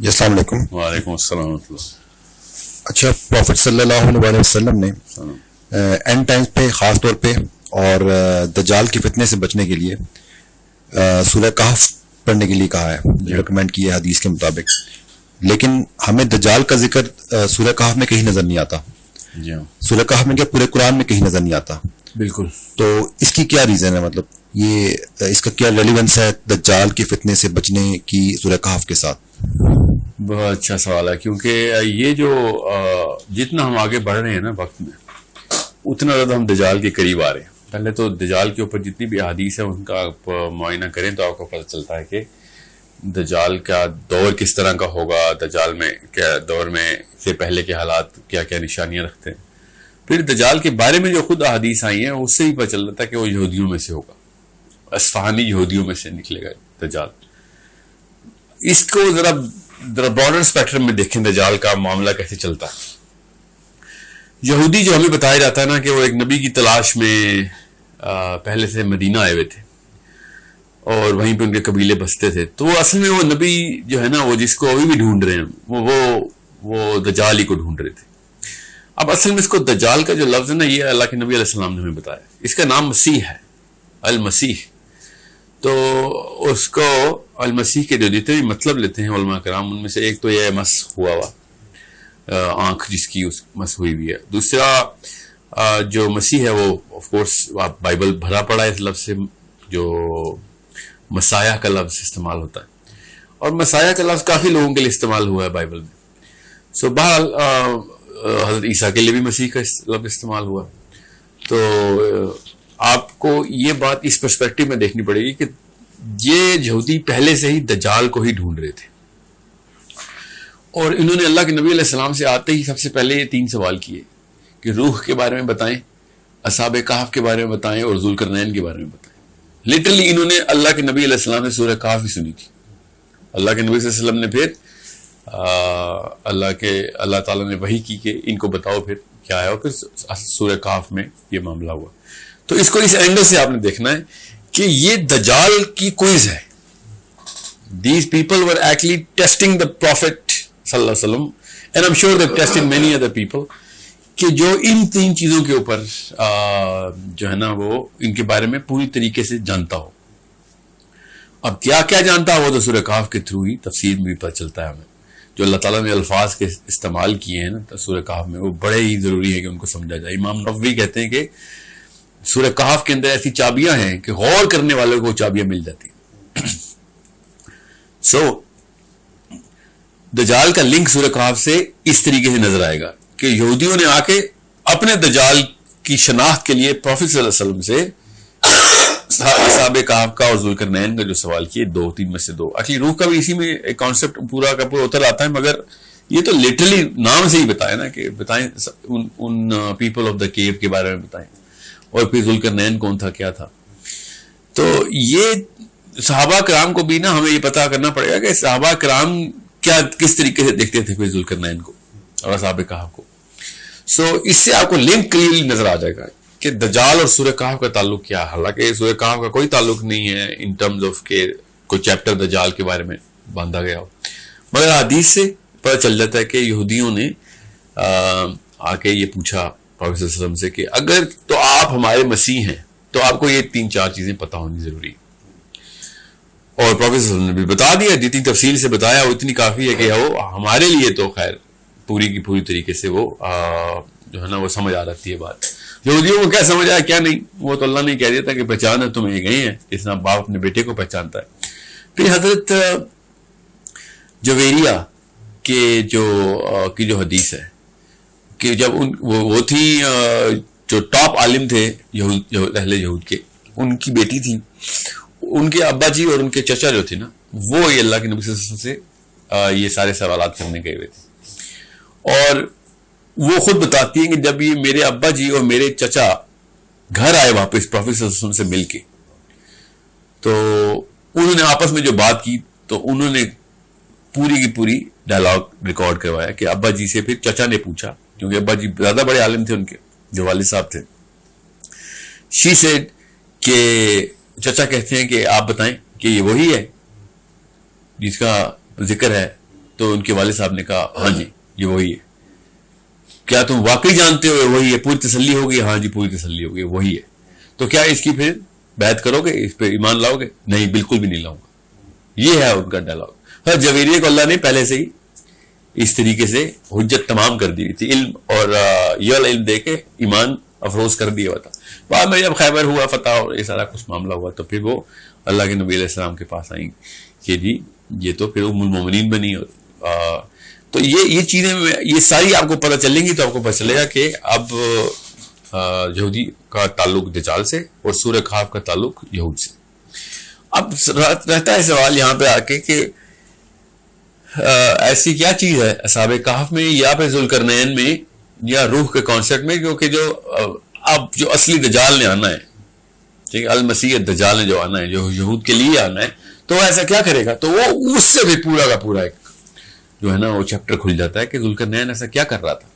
جی السلام علیکم. وعلیکم السلام ورحمۃ اللہ. اچھا، پروفٹ صلی اللہ علیہ وسلم نے اینڈ ٹائمز پہ خاص طور پہ اور دجال کے فتنے سے بچنے کے لیے سورہ کہف پڑھنے کے لیے کہا ہے، ریکمینڈ کی ہے حدیث کے مطابق. لیکن ہمیں دجال کا ذکر سورہ کہف میں کہیں نظر نہیں آتا. جی ہاں، سورہ کہف میں کیا پورے قرآن میں کہیں نظر نہیں آتا. بالکل. تو اس کی کیا ریزن ہے؟ مطلب یہ اس کا کیا ریلیونس ہے دجال کے فتنے سے بچنے کی سورہ کہف کے ساتھ؟ بہت اچھا سوال ہے، کیونکہ یہ جو جتنا ہم آگے بڑھ رہے ہیں نا وقت میں، اتنا زیادہ ہم دجال کے قریب آ رہے ہیں. پہلے تو دجال کے اوپر جتنی بھی احادیث ہیں ان کا آپ معائنہ کریں تو آپ کو پتہ چلتا ہے کہ دجال کا دور کس طرح کا ہوگا، دجال میں کیا دور میں سے پہلے کے حالات کیا کیا نشانیاں رکھتے ہیں. پھر دجال کے بارے میں جو خود احادیث آئی ہیں اس سے ہی پتہ چل رہا تھا کہ وہ یہودیوں میں سے ہوگا، اصفہانی یہودیوں میں سے نکلے گا دجال. اس کو ذرا براڈر اسپیکٹرم میں دیکھیں دجال کا معاملہ کیسے چلتا ہے. یہودی جو ہمیں بتایا جاتا ہے نا کہ وہ ایک نبی کی تلاش میں پہلے سے مدینہ آئے ہوئے تھے اور وہیں پہ ان کے قبیلے بستے تھے، تو وہ اصل میں وہ نبی جو ہے نا وہ جس کو ابھی بھی ڈھونڈ رہے ہیں وہ دجال ہی کو ڈھونڈ رہے تھے. اب اصل میں اس کو دجال کا جو لفظ ہے نا یہ اللہ کے نبی علیہ السلام نے ہمیں بتایا. اس کا نام مسیح ہے، المسیح. تو اس کو المسیح کے جو جتنے بھی مطلب لیتے ہیں علماء کرام، ان میں سے ایک تو یہ مس ہوا ہوا آنکھ جس کی اس مس ہوئی ہوئی ہے. دوسرا جو مسیح ہے وہ آف کورس آپ بائبل بھرا پڑا ہے اس لفظ سے، جو مسایہ کا لفظ استعمال ہوتا ہے، اور مسایہ کا لفظ کافی لوگوں کے لیے استعمال ہوا ہے بائبل میں. سو بہرحال حضرت عیسیٰ کے لیے بھی مسیح کا لفظ استعمال ہوا. تو آپ کو یہ بات اس پرسپیکٹو میں دیکھنی پڑے گی کہ یہ یہودی پہلے سے ہی دجال کو ہی ڈھونڈ رہے تھے، اور انہوں نے اللہ کے نبی علیہ السلام سے آتے ہی سب سے پہلے یہ 3 سوال کیے کہ روح کے بارے میں بتائیں، اصحاب کہف کے بارے میں بتائیں، اور ذوالقرنین کے بارے میں بتائیں. لٹرلی انہوں نے اللہ کے نبی علیہ السلام سے سورہ کہف بھی سنی تھی. اللہ کے نبی صلی اللہ علیہ وسلم نے پھر اللہ تعالیٰ نے وحی کی کہ ان کو بتاؤ پھر کیا ہے، اور پھر سورہ کہف میں یہ معاملہ ہوا. تو اس کو اس اینگل سے آپ نے دیکھنا ہے کہ یہ دجال کی کوئز ہے. These people were actually testing the Prophet صلی اللہ علیہ وسلم, and I'm sure they've tested many other people, کہ جو ان 3 چیزوں کے اوپر جو ہے نا وہ ان کے بارے میں پوری طریقے سے جانتا ہو. اب کیا کیا جانتا ہو وہ تو سورہ کہف کے تھرو ہی تفسیر میں بھی پتہ چلتا ہے ہمیں. جو اللہ تعالیٰ نے الفاظ کے استعمال کیے ہیں نا سورہ کہف میں وہ بڑے ہی ضروری ہے کہ ان کو سمجھا جائے. امام نووی کہتے ہیں کہ سورہ کہف کے اندر ایسی چابیاں ہیں کہ غور کرنے والوں کو چابیاں مل جاتی ہیں. سو دجال کا لنک سورہ کہف سے اس طریقے سے نظر آئے گا کہ یہودیوں نے آ کے اپنے دجال کی شناخت کے لیے پروفیٹ صلی اللہ علیہ وسلم سے اصحاب کہف کا اور ذوالقرنین کا جو سوال کیے 2-3 میں سے 2. اصلی روح کا بھی اسی میں ایک کانسیپٹ پورا کا پورا اتر آتا ہے, مگر یہ تو لٹرلی نام سے ہی بتایا نا کہ بتائیں ان پیپل آف دا کیو کے بارے میں بتائیں, اور پھر ذوالقرنین کون تھا کیا تھا. تو یہ صحابہ کرام کو بھی نا ہمیں یہ پتا کرنا پڑے گا کہ صحابہ کرام کیا کس طریقے سے دیکھتے تھے پھر ذوالقرنین کو اور اصحاب کہف کو. سو اس سے آپ کو لنک کلیئرلی نظر آ جائے گا کہ دجال اور سورہ کہف کا تعلق کیا. حالانکہ سورہ کہف کا کوئی تعلق نہیں ہے ان ٹرمز آف کہ کوئی چیپٹر دجال کے بارے میں باندھا گیا ہو, مگر حدیث سے پتہ چل جاتا ہے کہ یہودیوں نے آ کے یہ پوچھا پروفیٹ صلی اللہ علیہ وسلم سے کہ اگر تو آپ ہمارے مسیح ہیں تو آپ کو یہ 3-4 چیزیں پتہ ہونی ضروری ہے. اور پروفیٹ صلی اللہ علیہ وسلم نے بھی بتا دیا, جتنی تفصیل سے بتایا وہ اتنی کافی ہے کہ وہ ہمارے لیے تو خیر پوری کی پوری طریقے سے وہ جو ہے نا وہ سمجھ آ جاتی ہے بات. یہودیوں کو کیا سمجھ آیا کیا نہیں وہ تو اللہ نے کہہ دیتا کہ پہچان ہے تمہیں یہ گئے ہیں جس طرح باپ اپنے بیٹے کو پہچانتا ہے. پھر حضرت جویریہ کے جو حدیث ہے کہ جب وہ تھی جو ٹاپ عالم تھے اہل یہود کے, ان کی بیٹی تھی, ان کے ابا جی اور ان کے چچا جو تھے نا وہ یہ اللہ کے نبی صلی اللہ علیہ وسلم سے یہ سارے سوالات کرنے گئے ہوئے تھے. اور وہ خود بتاتی ہیں کہ جب یہ میرے ابا جی اور میرے چچا گھر آئے واپس پروفیٹ صلی اللہ علیہ وسلم سے مل کے, تو انہوں نے آپس میں جو بات کی تو انہوں نے پوری کی پوری ڈائلاگ ریکارڈ کروایا کہ ابا جی سے پھر چچا نے پوچھا, کیونکہ ابا جی زیادہ بڑے عالم تھے ان کے جو والد صاحب تھے. شی سیڈ کہ چچا کہتے ہیں کہ آپ بتائیں کہ یہ وہی ہے جس کا ذکر ہے, تو ان کے والد صاحب نے کہا ہاں جی یہ وہی ہے. کیا تم واقعی جانتے ہو وہی ہے؟ پوری تسلی ہوگی؟ ہاں جی پوری تسلی ہوگی وہی ہے. تو کیا اس کی پھر بیعت کرو گے، اس پہ ایمان لاؤ گے؟ نہیں بالکل بھی نہیں لاؤں گا. یہ ہے ان کا ڈائلاگ. ہر جویریے کو اللہ نے پہلے سے ہی اس طریقے سے حجت تمام کر دی تھی، علم اور یہ علم دے کے ایمان افروز کر دیا ہوا تھا. بعد میں جب خیبر ہوا فتح اور یہ سارا کچھ معاملہ ہوا تو پھر وہ اللہ کے نبی علیہ السلام کے پاس آئیں کہ جی یہ تو پھر ام المومنین بنی. تو یہ چیزیں یہ ساری آپ کو پتہ چلیں گی تو آپ کو پتہ چلے گا کہ اب یہودی کا تعلق دجال سے اور سورہ کہف کا تعلق یہود سے. اب رہتا ہے سوال یہاں پہ آ کے کہ ایسی کیا چیز ہے اصحاب کہف میں یا پھر ذوالقرنین میں یا روح کے کانسیپٹ میں، کیونکہ اب جو اصلی دجال نے آنا ہے، ٹھیک ہے، المسیح دجال نے جو آنا ہے، جو یہود کے لیے آنا ہے، تو وہ ایسا کیا کرے گا؟ تو وہ اس سے بھی پورا کا پورا ایک جو ہے نا وہ چیپٹر کھل جاتا ہے کہ ذوالقرنین ایسا کیا کر رہا تھا.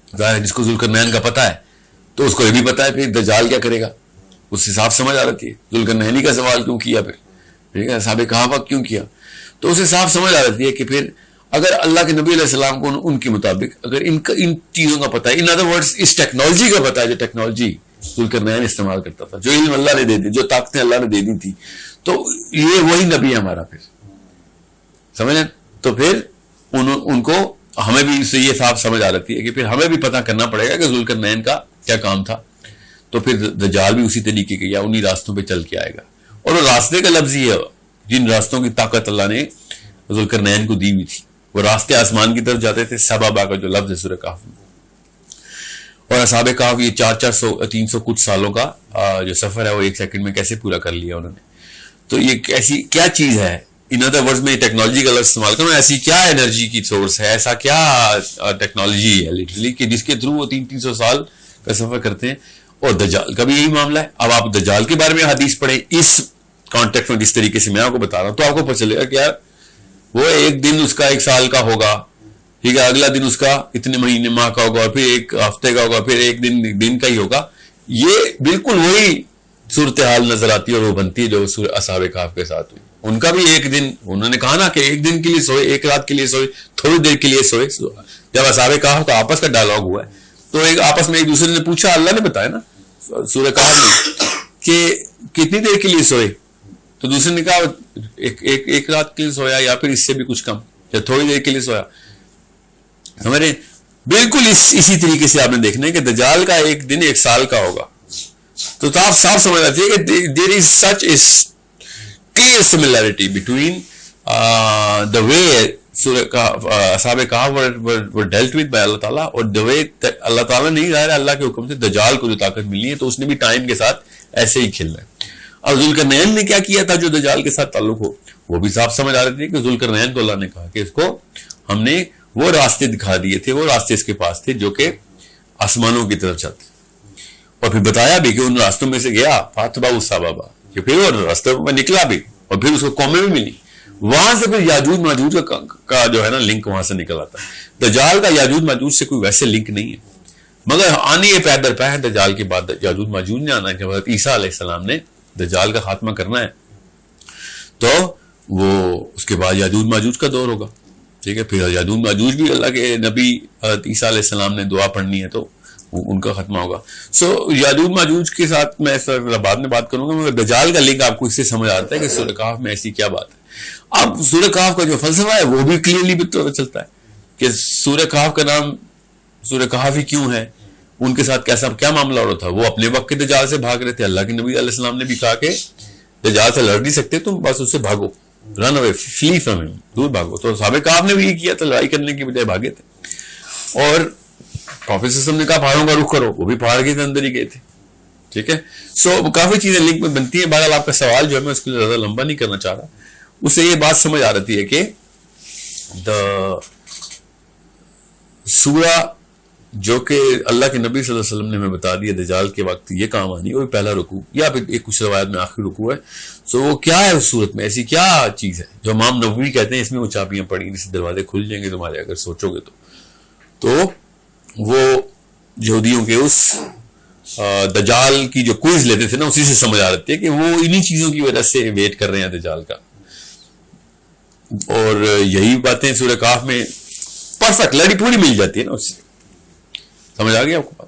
ظاہر جس کو ذوالقرنین کا پتہ ہے تو اس کو یہ بھی پتہ ہے پھر دجال کیا کرے گا. اس سے صاف سمجھ آ رہی ہے ذوالقرنین کا سوال کیوں کیا، پھر ٹھیک ہے اصحاب کہف کیوں کیا. تو اسے صاف سمجھ آ رہی ہے کہ پھر اگر اللہ کے نبی علیہ السلام کو ان کے مطابق اگر ان چیزوں کا پتہ ہے، ان ادر ورڈز اس ٹیکنالوجی کا پتہ ہے جو ٹیکنالوجی ذوالقرنین استعمال کرتا تھا، جو علم اللہ نے دے دی، جو طاقتیں اللہ نے دے دی تھی، تو یہ وہی نبی ہے ہمارا. پھر سمجھیں تو پھر ان کو ہمیں بھی اس سے یہ صاف سمجھ آ رہی ہے کہ پھر ہمیں بھی پتہ کرنا پڑے گا کہ ذوالقرنین کا کیا کام تھا. تو پھر دجال بھی اسی طریقے کے یا انہی راستوں پہ چل کے آئے گا. اور وہ راستے کا لفظ ہی ہے، جن راستوں کی طاقت اللہ نے ذوالقرنین کو دی ہوئی تھی، وہ راستے آسمان کی طرف جاتے تھے. سبابا کا جو لفظ ہے سورہ کہف میں. اور اصحاب کہف یہ 400-300 کچھ سالوں کا جو سفر ہے وہ 1 سیکنڈ میں کیسے پورا کر لیا انہوں نے. تو یہ ایسی کیا چیز ہے، ان ادر ورڈز میں ٹیکنالوجی کا لفظ استعمال کروں، ایسی کیا انرجی کی سورس ہے، ایسا کیا ٹیکنالوجی ہے لٹرلی کہ جس کے تھرو وہ 300 سال کا سفر کرتے ہیں. اور دجال کا بھی یہی معاملہ ہے. اب آپ دجال کے بارے میں حدیث پڑھیں اس کانٹیکٹ میں جس طریقے سے میں آپ کو بتا رہا ہوں، تو آپ کو پتہ چلے گا کہ یار وہ ایک دن اس کا 1 سال کا ہوگا، ٹھیک ہے، اگلا دن اس کا اتنے مہینے ماہ کا ہوگا، اور پھر 1 ہفتے کا ہوگا، پھر 1 دن کا ہی ہوگا. یہ بالکل وہی صورتحال نظر آتی ہے اور وہ بنتی ہے جو اصحاب کہف کے ساتھ ہوئی. ان کا بھی 1 دن، انہوں نے کہا نا کہ 1 دن کے لیے سوئے، 1 رات کے لیے سوئے، تھوڑی دیر کے لیے سوئے. جب اصحاب کہف کا آپس کا ڈائلاگ ہوا ہے تو آپس میں ایک دوسرے نے پوچھا، اللہ نے بتایا نا سورہ کہف میں کہ کتنی دیر کے لیے سوئے، تو دوسرے نے کہا 1 رات کے لیے سویا یا پھر اس سے بھی کچھ کم یا تھوڑی دیر کے لیے سویا. ہمارے بالکل اسی طریقے سے آپ نے دیکھنا ہے کہ دجال کا 1 دن 1 سال کا ہوگا. تو صاف سمجھ آتی ہے کہ دیر از سچ از clear similarity between the way اصحاب کہف were dealt with by اللہ تعالیٰ اور the way اللہ تعالیٰ نہیں ظاہر اللہ کے حکم سے دجال کو جو طاقت ملنی ہے تو اس نے بھی ٹائم کے ساتھ ایسے ہی کھلنا ہے. اور ذوالقرنین نے کیا کیا تھا جو دجال کے ساتھ تعلق ہو، وہ بھی صاف سمجھ آ رہی تھی کہ ذوالقرنین کو اللہ نے کہا کہ اس کو ہم نے وہ راستے دکھا دیے تھے، وہ راستے اس کے پاس تھے جو کہ آسمانوں کی طرف جاتے، اور پھر بتایا بھی کہ ان راستوں میں سے گیا فاتبا السبابا، کہ پھر وہ راستے میں نکلا بھی اور پھر اس کو قومیں بھی ملی. وہاں سے پھر یاجوج ماجوج کا جو ہے نا لنک وہاں سے نکل آتا ہے. دجال کا یاجوج ماجوج سے کوئی ویسے لنک نہیں ہے، مگر آنی ہے پہ در پہ ہے دجال کے بعد یاجوج ماجوج نے آنا ہے. جب حضرت عیسیٰ علیہ السلام نے دجال کا خاتمہ کرنا ہے تو وہ اس کے بعد یاجوج ماجوج کا دور ہوگا، ٹھیک ہے. پھر یاجوج ماجوج بھی اللہ کے نبی حضرت عیسیٰ علیہ السلام نے دعا پڑھنی ہے تو ان کا ختمہ ہوگا. یاجوج ماجوج کے ساتھ میں بعد میں بات کروں گا، مگر دجال کا لنک آپ کو اس سے سمجھ آتا ہے کہ سورہ کہف میں ایسی کیا بات ہے. اب سورہ کہف کا جو فلسفہ ہے وہ بھی کلیئرلی پتہ چلتا ہے کہ سورہ کہف کا نام سورہ کہف ہی کیوں ہے، ان کے ساتھ کیا معاملہ ہو رہا تھا. وہ اپنے وقت کے دجال سے بھاگ رہے تھے. اللہ کے نبی علیہ السلام نے بھی کہا کہ دجال سے لڑ نہیں سکتے تم، بس اس سے بھاگو، رن اوے، فلی فرام ہم، دور بھاگو. تو صحابہ کہف نے بھی یہ کیا تھا، لڑائی کرنے کی بجائے بھاگے تھے. اور پروفیٹ صلی اللہ علیہ وسلم نے کہا پہاڑوں کا رخ کرو، وہ بھی پہاڑ کے اندر ہی گئے تھے، ٹھیک ہے. کافی چیزیں لنک میں بنتی ہیں. بہرحال آپ کا سوال جو ہے میں اس کے لیے زیادہ لمبا نہیں کرنا چاہ رہا. اس سے یہ بات سمجھ آ رہی ہے کہ سورہ جو کہ اللہ کے نبی صلی اللہ علیہ وسلم نے ہمیں بتا دیا دجال کے وقت یہ کام آنی، وہ پہلا رکوع یا پھر ایک کچھ روایت میں آخری رکوع ہے. وہ کیا ہے اس صورت میں، ایسی کیا چیز ہے جو امام نووی کہتے ہیں اس میں وہ چابیاں پڑی جیسے دروازے کھل جائیں گے تمہارے اگر سوچو گے تو وہ یہودیوں کے اس دجال کی جو کوئز لیتے تھے نا اسی سے سمجھ آ رہی ہے کہ وہ انہی چیزوں کی وجہ سے ویٹ کر رہے ہیں دجال کا. اور یہی باتیں سورہ کہف میں پرفیکٹ لڑی پوری مل جاتی ہے نا اس سے. سمجھ آ گیا آپ کو؟